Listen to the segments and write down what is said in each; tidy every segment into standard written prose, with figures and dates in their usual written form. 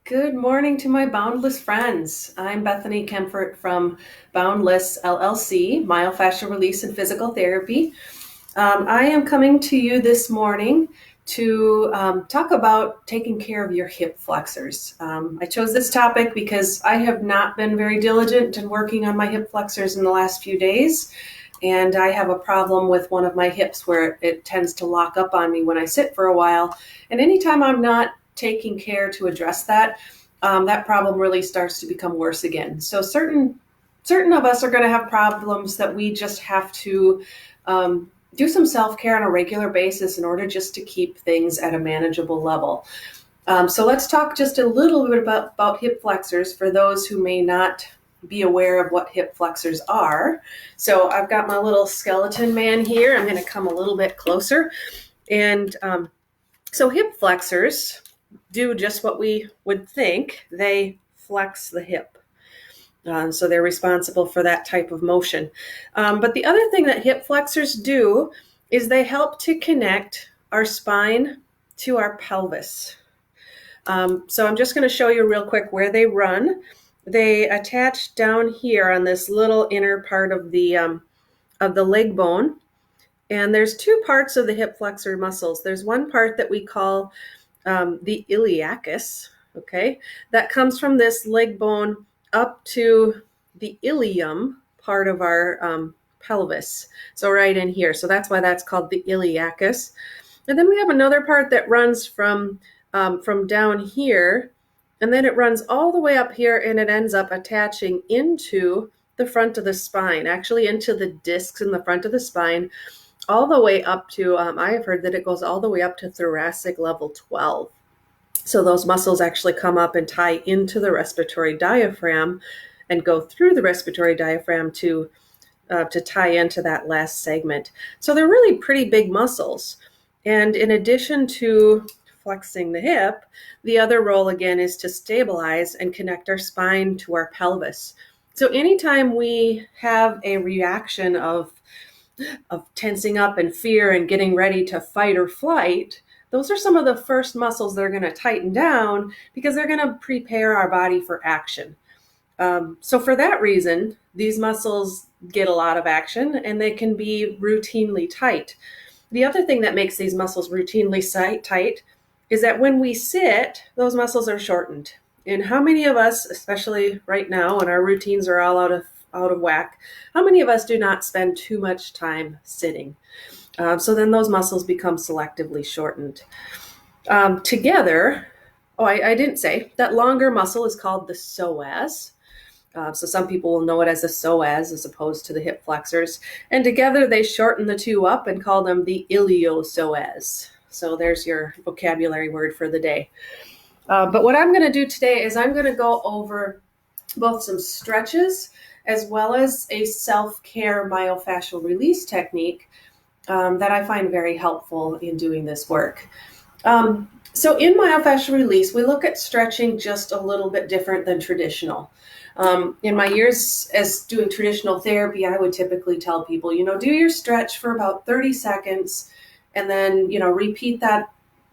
Good morning to my Boundless friends. I'm Bethany Kempfert from Boundless LLC, Myofascial Release and Physical Therapy. I am coming to you this morning to talk about taking care of your hip flexors. I chose this topic because I have not been very diligent in working on my hip flexors in the last few days, and I have a problem with one of my hips where it tends to lock up on me when I sit for a while. And anytime I'm not taking care to address that, that problem really starts to become worse again. So certain of us are going to have problems that we just have to do some self-care on a regular basis in order just to keep things at a manageable level. So let's talk just a little bit about hip flexors for those who may not be aware of what hip flexors are. So I've got my little skeleton man here. I'm going to come a little bit closer. And so hip flexors do just what we would think. They flex the hip. So they're responsible for that type of motion. But the other thing that hip flexors do is they help to connect our spine to our pelvis. So I'm just going to show you real quick where they run. They attach down here on this little inner part of the leg bone. And there's two parts of the hip flexor muscles. There's one part that we call the iliacus, okay? That comes from this leg bone up to the ilium part of our pelvis. So right in here. So that's why that's called the iliacus. And then we have another part that runs from down here, and then it runs all the way up here, and it ends up attaching into the front of the spine, actually into the discs in the front of the spine, all the way up to, I have heard that it goes all the way up to thoracic level 12. So those muscles actually come up and tie into the respiratory diaphragm and go through the respiratory diaphragm to tie into that last segment. So they're really pretty big muscles. And in addition to flexing the hip, the other role again is to stabilize and connect our spine to our pelvis. So anytime we have a reaction of tensing up and fear and getting ready to fight or flight, those are some of the first muscles that are going to tighten down because they're going to prepare our body for action. So for that reason, these muscles get a lot of action and they can be routinely tight. The other thing that makes these muscles routinely tight is that when we sit, those muscles are shortened. And how many of us, especially right now when our routines are all out of whack, how many of us do not spend too much time sitting? So then those muscles become selectively shortened. Together, I didn't say, that longer muscle is called the psoas. So some people will know it as the psoas as opposed to the hip flexors. And together they shorten the two up and call them the iliopsoas. So there's your vocabulary word for the day. But what I'm going to do today is I'm going to go over both some stretches as well as a self-care myofascial release technique that I find very helpful in doing this work. So in myofascial release, we look at stretching just a little bit different than traditional. In my years as doing traditional therapy, I would typically tell people, do your stretch for about 30 seconds and then, repeat that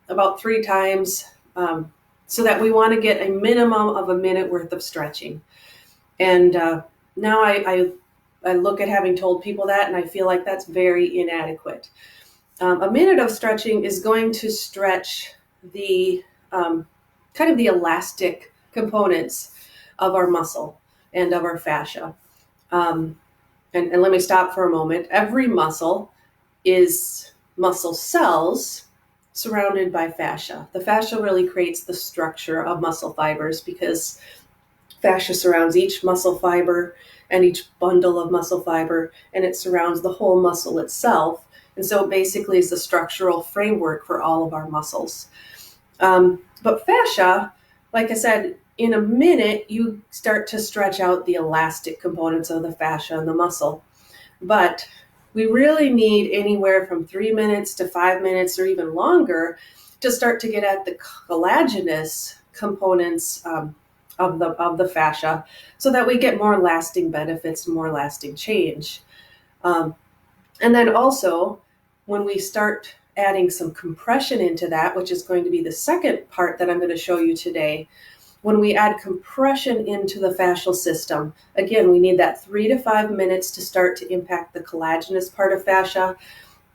about 3 times so that we want to get a minimum of a minute worth of stretching. And now I look at having told people that and I feel like that's very inadequate. A minute of stretching is going to stretch the kind of the elastic components of our muscle and of our fascia. And let me stop for a moment. Every muscle is muscle cells surrounded by fascia. The fascia really creates the structure of muscle fibers because fascia surrounds each muscle fiber and each bundle of muscle fiber, and it surrounds the whole muscle itself. And so it basically is the structural framework for all of our muscles. But fascia, like I said, in a minute, you start to stretch out the elastic components of the fascia and the muscle. But we really need anywhere from 3 minutes to 5 minutes or even longer to start to get at the collagenous components of the fascia so that we get more lasting benefits, more lasting change. And then also, when we start adding some compression into that, which is going to be the second part that I'm going to show you today, when we add compression into the fascial system, again, we need that 3 to 5 minutes to start to impact the collagenous part of fascia,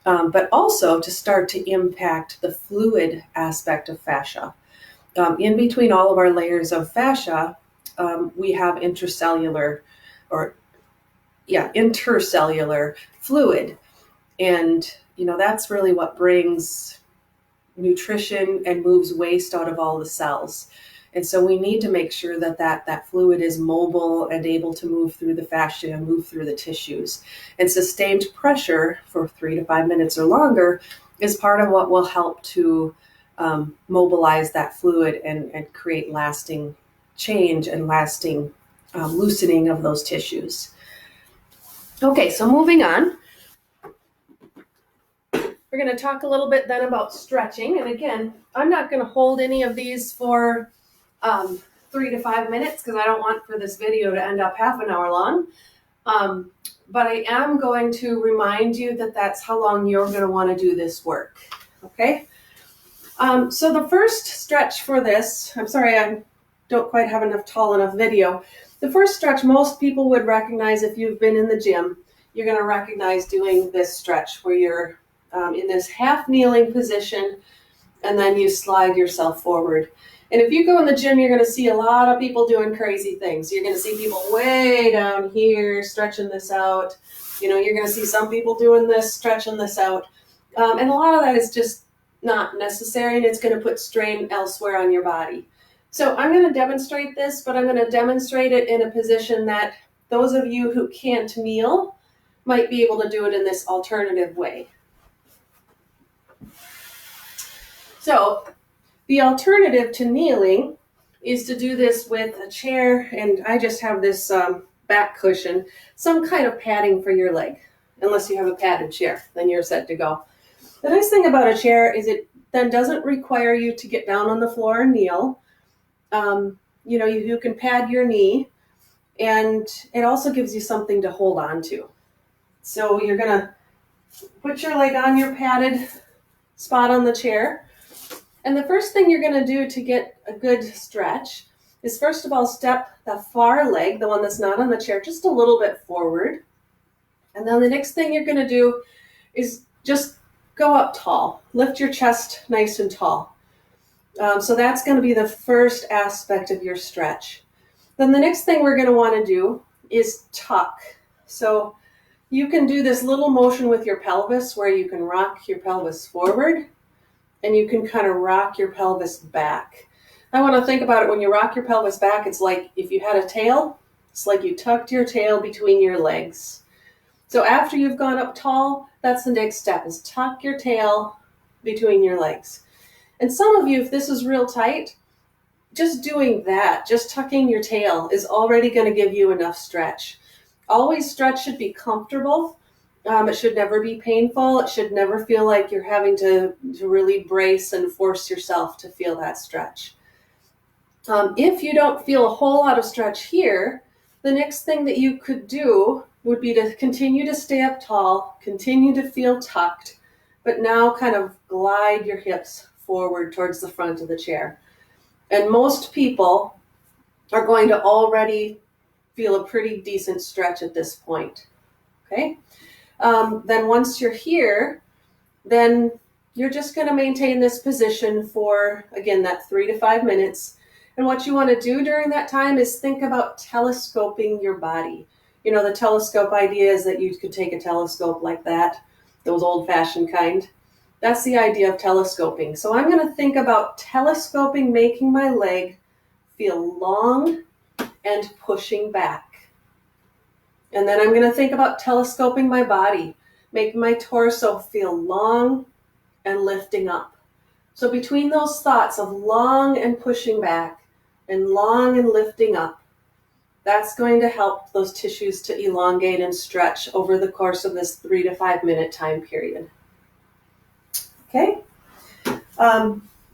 but also to start to impact the fluid aspect of fascia. In between all of our layers of fascia, we have intercellular fluid. And, that's really what brings nutrition and moves waste out of all the cells. And so we need to make sure that fluid is mobile and able to move through the fascia and move through the tissues. And sustained pressure for 3 to 5 minutes or longer is part of what will help to mobilize that fluid and create lasting change and lasting loosening of those tissues. Okay, so moving on. We're going to talk a little bit then about stretching. And again, I'm not going to hold any of these for 3 to 5 minutes because I don't want for this video to end up half an hour long. But I am going to remind you that that's how long you're going to want to do this work. Okay? So the first stretch for this, I'm sorry, I don't quite have enough tall enough video. The first stretch most people would recognize if you've been in the gym. You're going to recognize doing this stretch where you're in this half kneeling position, and then you slide yourself forward. And if you go in the gym, you're going to see a lot of people doing crazy things. You're going to see people way down here stretching this out. You're going to see some people doing this, stretching this out. And a lot of that is just not necessary, and it's going to put strain elsewhere on your body. So I'm going to demonstrate this, but I'm going to demonstrate it in a position that those of you who can't kneel might be able to do it in this alternative way. So the alternative to kneeling is to do this with a chair, and I just have this back cushion, some kind of padding for your leg. Unless you have a padded chair, then you're set to go. The nice thing about a chair is it then doesn't require you to get down on the floor and kneel. You can pad your knee, and it also gives you something to hold on to. So you're going to put your leg on your padded spot on the chair. And the first thing you're going to do to get a good stretch is, first of all, step the far leg, the one that's not on the chair, just a little bit forward. And then the next thing you're going to do is just go up tall. Lift your chest nice and tall. So that's going to be the first aspect of your stretch. Then the next thing we're going to want to do is tuck. So you can do this little motion with your pelvis where you can rock your pelvis forward and you can kind of rock your pelvis back. I want to think about it when you rock your pelvis back, it's like if you had a tail, it's like you tucked your tail between your legs. So after you've gone up tall, that's the next step, is tuck your tail between your legs. And some of you, if this is real tight, just doing that, just tucking your tail is already going to give you enough stretch. Always stretch should be comfortable. It should never be painful. It should never feel like you're having to really brace and force yourself to feel that stretch. If you don't feel a whole lot of stretch here, the next thing that you could do would be to continue to stay up tall, continue to feel tucked, but now kind of glide your hips forward towards the front of the chair. And most people are going to already feel a pretty decent stretch at this point. Okay? Then once you're here, then you're just going to maintain this position for, again, that 3 to 5 minutes. And what you want to do during that time is think about telescoping your body. You know, the telescope idea is that you could take a telescope like that, those old-fashioned kind. That's the idea of telescoping. So I'm going to think about telescoping, making my leg feel long and pushing back. And then I'm going to think about telescoping my body, making my torso feel long and lifting up. So between those thoughts of long and pushing back and long and lifting up, that's going to help those tissues to elongate and stretch over the course of this 3 to 5 minute time period. Okay?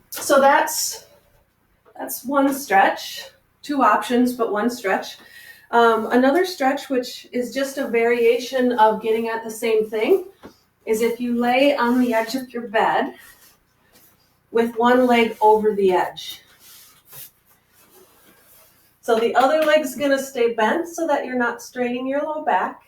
So that's one stretch, 2 options, but one stretch. Another stretch, which is just a variation of getting at the same thing, is if you lay on the edge of your bed with one leg over the edge. So the other leg's gonna stay bent so that you're not straining your low back.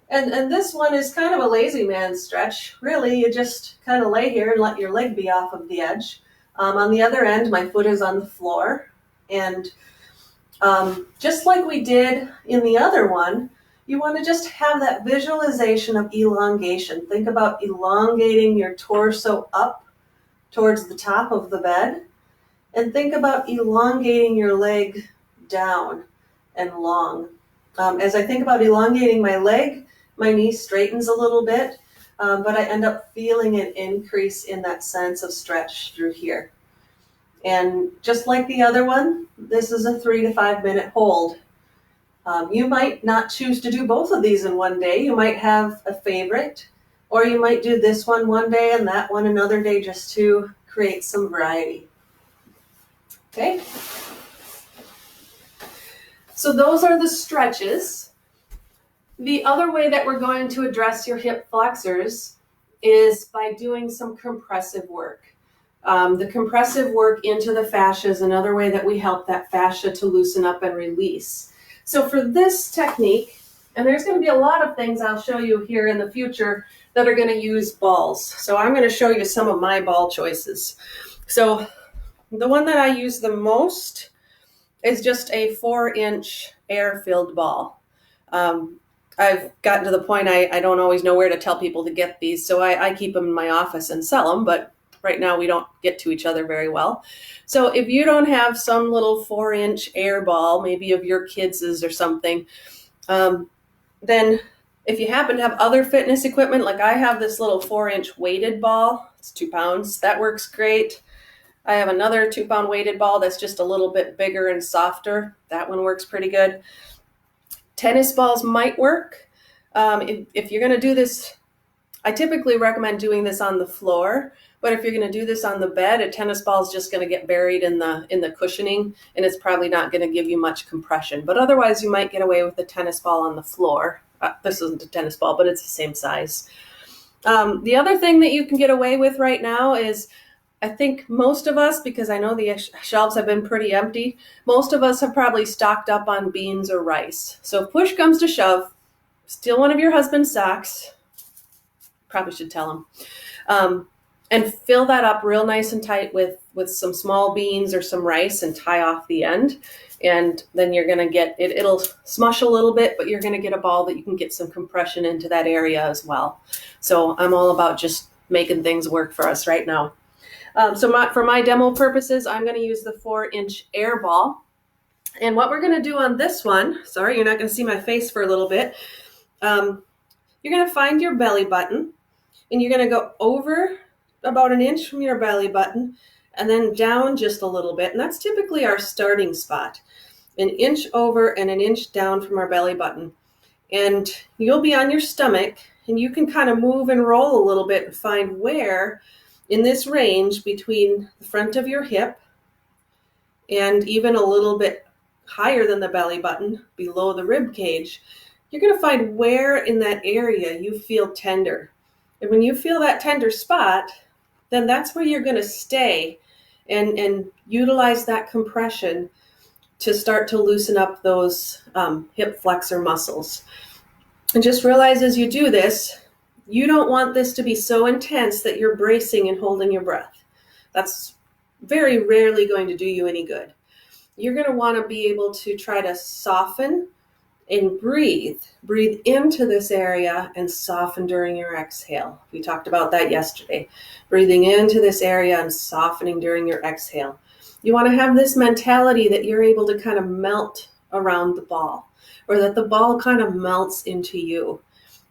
And this one is kind of a lazy man stretch. Really, you just kind of lay here and let your leg be off of the edge. On the other end, my foot is on the floor. And just like we did in the other one, you want to just have that visualization of elongation. Think about elongating your torso up towards the top of the bed. And think about elongating your leg down and long. As I think about elongating my leg, my knee straightens a little bit, but I end up feeling an increase in that sense of stretch through here. And just like the other one, this is a 3 to 5 minute hold. You might not choose to do both of these in one day. You might have a favorite, or you might do this one day and that one another day just to create some variety. Okay? So those are the stretches. The other way that we're going to address your hip flexors is by doing some compressive work. The compressive work into the fascia is another way that we help that fascia to loosen up and release. So for this technique, and there's going to be a lot of things I'll show you here in the future that are going to use balls. So I'm going to show you some of my ball choices. So the one that I use the most is just a 4-inch air-filled ball. I've gotten to the point I don't always know where to tell people to get these, so I keep them in my office and sell them, but right now we don't get to each other very well. So if you don't have some little 4-inch air ball, maybe of your kids' or something, then if you happen to have other fitness equipment, like I have this little 4-inch weighted ball, it's 2 pounds, that works great. I have another 2-pound weighted ball that's just a little bit bigger and softer. That one works pretty good. Tennis balls might work. If you're going to do this, I typically recommend doing this on the floor, but if you're going to do this on the bed, a tennis ball is just going to get buried in the cushioning, and it's probably not going to give you much compression. But otherwise, you might get away with the tennis ball on the floor. This isn't a tennis ball, but it's the same size. The other thing that you can get away with right now is, I think most of us, because I know the shelves have been pretty empty, most of us have probably stocked up on beans or rice. So if push comes to shove, steal one of your husband's socks, probably should tell him, and fill that up real nice and tight with some small beans or some rice and tie off the end. And then you're going to get, it'll smush a little bit, but you're going to get a ball that you can get some compression into that area as well. So I'm all about just making things work for us right now. For my demo purposes, I'm going to use the 4-inch air ball. And what we're going to do on this one, sorry, you're not going to see my face for a little bit. You're going to find your belly button, and you're going to go over about 1 inch from your belly button, and then down just a little bit. And that's typically our starting spot. 1 inch over and 1 inch down from our belly button. And you'll be on your stomach, and you can kind of move and roll a little bit and find where in this range between the front of your hip and even a little bit higher than the belly button, below the rib cage, you're going to find where in that area you feel tender. And when you feel that tender spot, then that's where you're going to stay and utilize that compression to start to loosen up those hip flexor muscles. And just realize as you do this, you don't want this to be so intense that you're bracing and holding your breath. That's very rarely going to do you any good. You're going to want to be able to try to soften and breathe. Breathe into this area and soften during your exhale. We talked about that yesterday. Breathing into this area and softening during your exhale. You want to have this mentality that you're able to kind of melt around the ball, or that the ball kind of melts into you.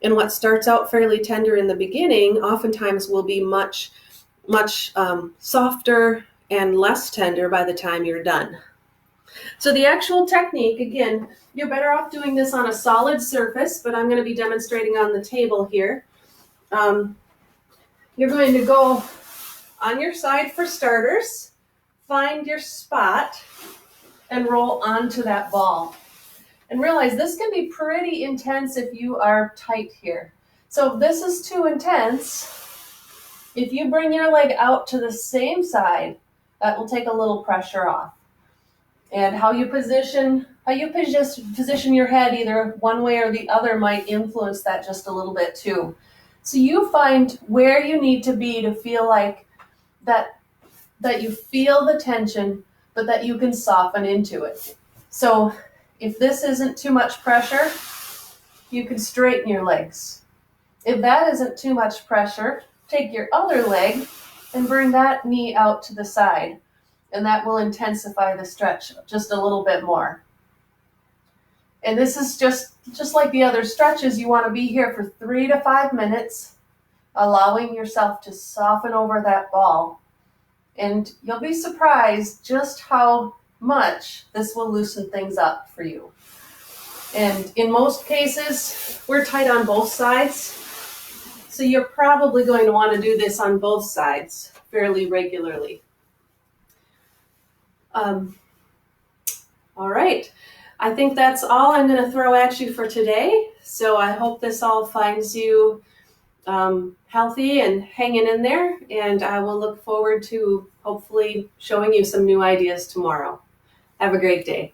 And what starts out fairly tender in the beginning oftentimes will be much softer and less tender by the time you're done. So the actual technique, again, you're better off doing this on a solid surface, but I'm going to be demonstrating on the table here. You're going to go on your side for starters, find your spot, and roll onto that ball. And realize this can be pretty intense if you are tight here. So if this is too intense, if you bring your leg out to the same side, that will take a little pressure off. And how you position your head either one way or the other might influence that just a little bit too. So you find where you need to be to feel like that you feel the tension, but that you can soften into it. So if this isn't too much pressure, you can straighten your legs. If that isn't too much pressure, take your other leg and bring that knee out to the side, and that will intensify the stretch just a little bit more. And this is just like the other stretches. You want to be here for 3 to 5 minutes, allowing yourself to soften over that ball. And you'll be surprised just how much this will loosen things up for you. And in most cases, we're tight on both sides. So you're probably going to want to do this on both sides fairly regularly. All right. I think that's all I'm going to throw at you for today. So I hope this all finds you healthy and hanging in there. And I will look forward to hopefully showing you some new ideas tomorrow. Have a great day.